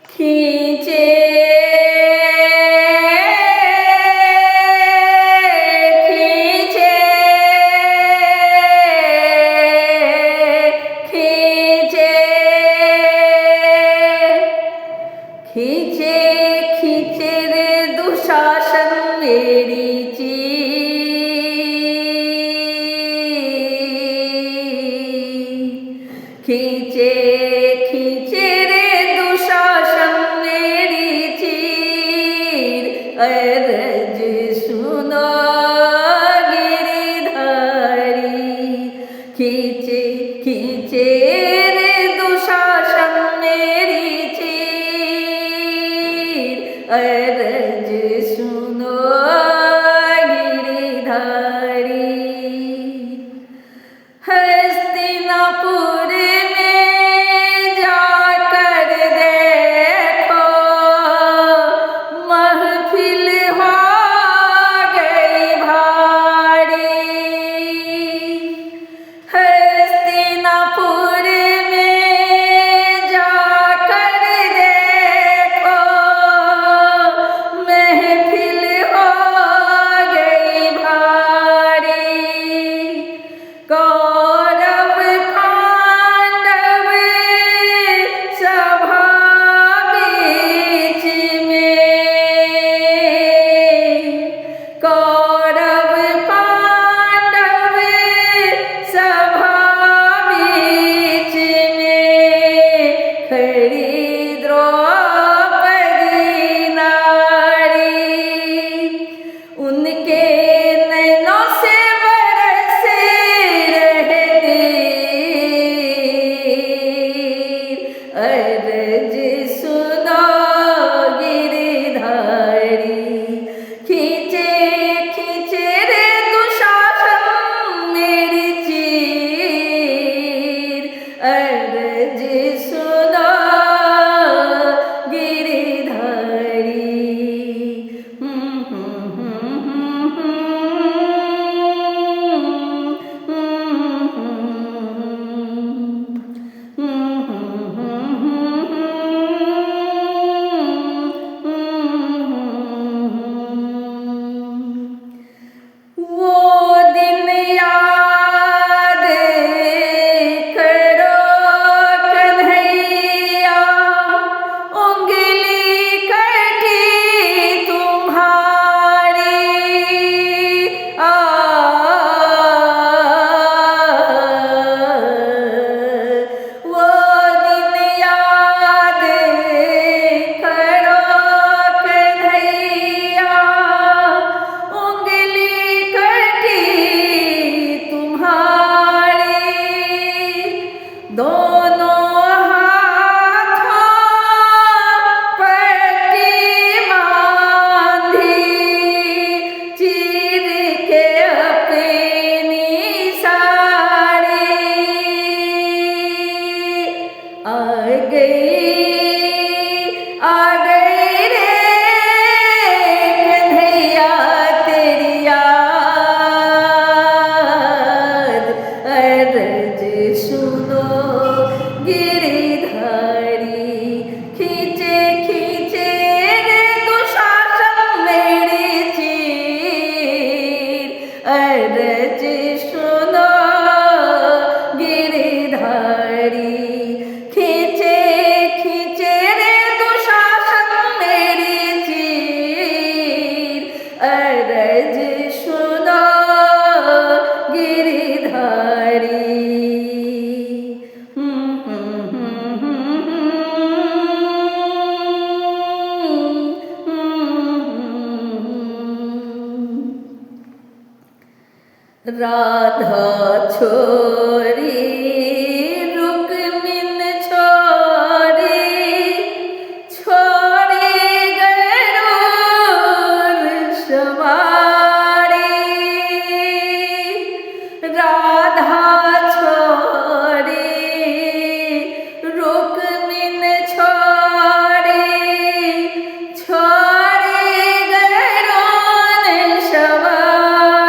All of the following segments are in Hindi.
खींचे खींचे खींचे खींचे खींचे रे दुशासन मेरी चीर खींचे खींचे रे दुशासन मेरी चीर अर्ज सुनो गिरधारी खींचे खींचे रे दुशासन मेरी चीर अर्ज सुनो गिरधारी हस्तिनापुर में जाकर देखो महफिल हो गई भारी हस्तिनापुर में जाकर देखो महफिल हो गई भारी कौरव पांडव सभा बीच में कौरव पांडव सभा बीच में खड़ी द्रौपदी नारी उनके नैनों से बरस रहे तीर अर्ज सुनो गिरधारी खींचे खींचे रे दुशासन मेरी चीर अर्ज सुनो गिरधारी वो दिन याद करो कन्हैया उंगली कटी तुम्हारी वो दिन याद करो कन्हैया उंगली कटी तुम्हारी दोनों हाथों पट्टी बांधी चीर के अपनी साड़ी आ गई रे कन्हैया तेरी याद अर्ज सुनो गिरधारी खींचे खींचे रे दुशासन मेरी चीर अर्ज सुनो गिरधारी खींचे खींचे रे दुशासन मेरी चीर अर्ज सुनो गिरधारी राधा छोरी रुक्मिन छोरी छोरी गरुड़ सवारी राधा छोरी रुक्मिन छोरी छोरी गरुड़ सवारी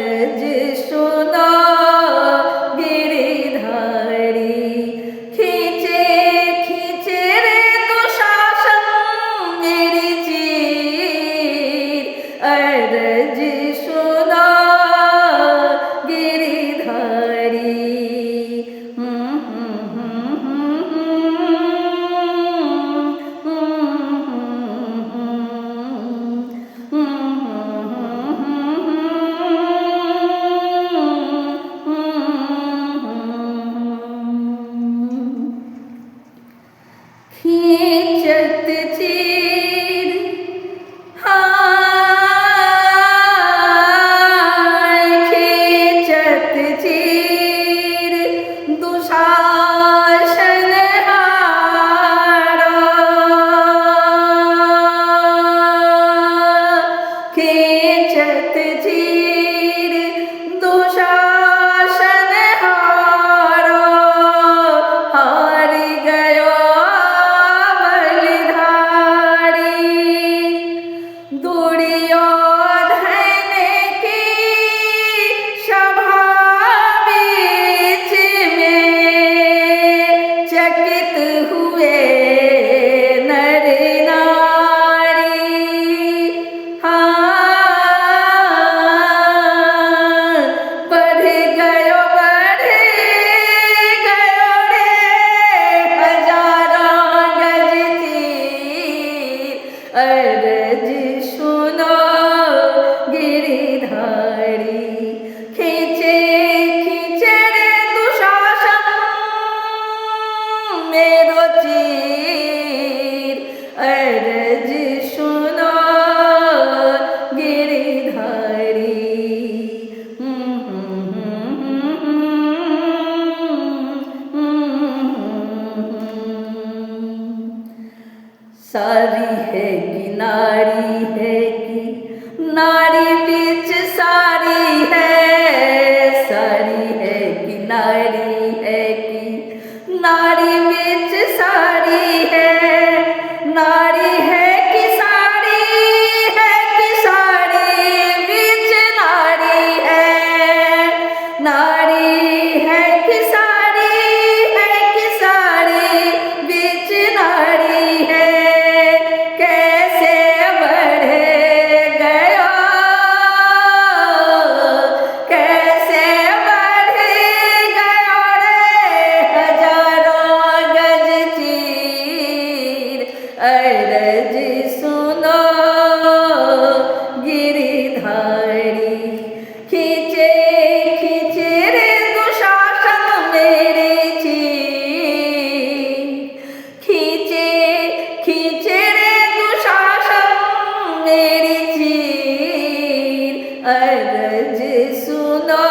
अर्ज सुनो गिरिधारी। खींचे खींचे रे दुशासन मेरी चीर, अर्ज सुनो गिरिधारी। खींचत चीर हाय, खींचत चीर दुशासन हारा। खींचत चीर दुशासन हारा, हार गयो दुर्योधन की सभा बीच में चकित हुए नर नारी। हाँ, बढ़ गयो रे हजारों गज तीर, अर्ज सुनो गिरिधारी। खींचे खींचे रे दुशासन मेरो चीर, अर्ज सुनो गिरिधारी। सारी है कि नारी है कि नारी बीच सारी है, सारी है कि नारी है कि नारी बीच सारी है। नारी है कि सारी है कि सारी बीच नारी है। नारी है कि सारी है कि सारी बीच नारी है। कैसे बढ़ गयो, कैसे बढ़ गयो रे हजारों गज चीर, अर्ज सुनो गिरिधारी। खींचे खींचे रे दुशासन मेरे चीर, खींचे खींचे रे दुशासन मेरी चीर, अर्ज सुनो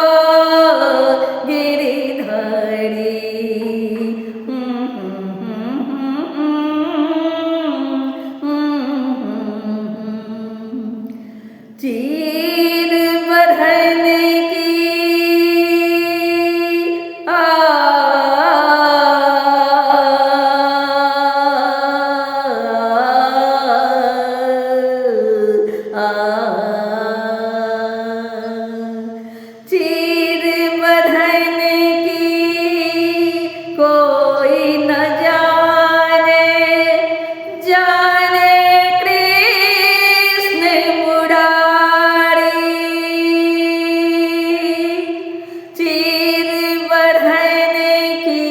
गिरिधारी। चीर बढ़ने की चीर बढ़ने की कोई न जाने, जाने कृष्ण मुरारी। चीर बढ़ने की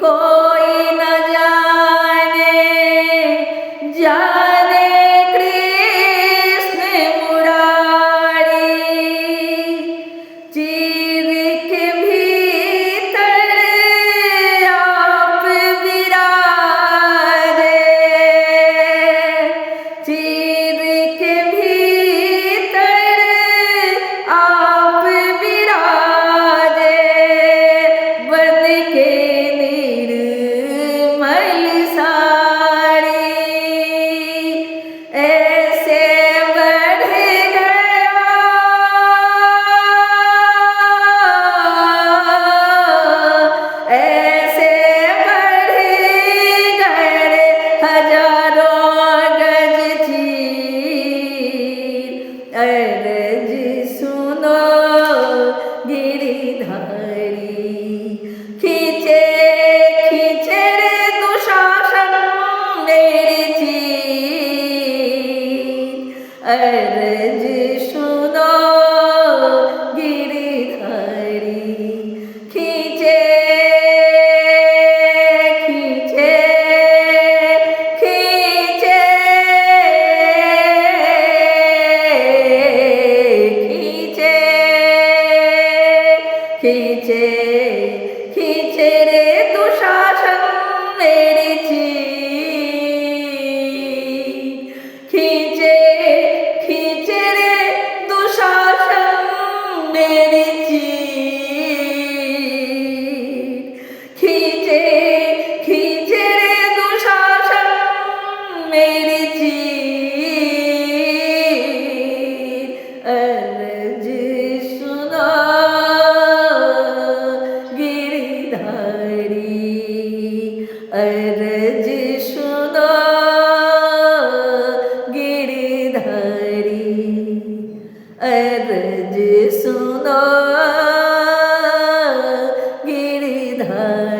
कोई न जाने, जाने कृष्ण मुरारी। खींचे खींचे रे दुशासन मेरी चीर खींचे खींचे रे दुशासन मेरी चीर खींचे खींचे रे दुशासन मेरी चीर अर्ज सुनो गिरधारी अर्ज सुनो गिरधारी अर्ज सुनो गिरधारी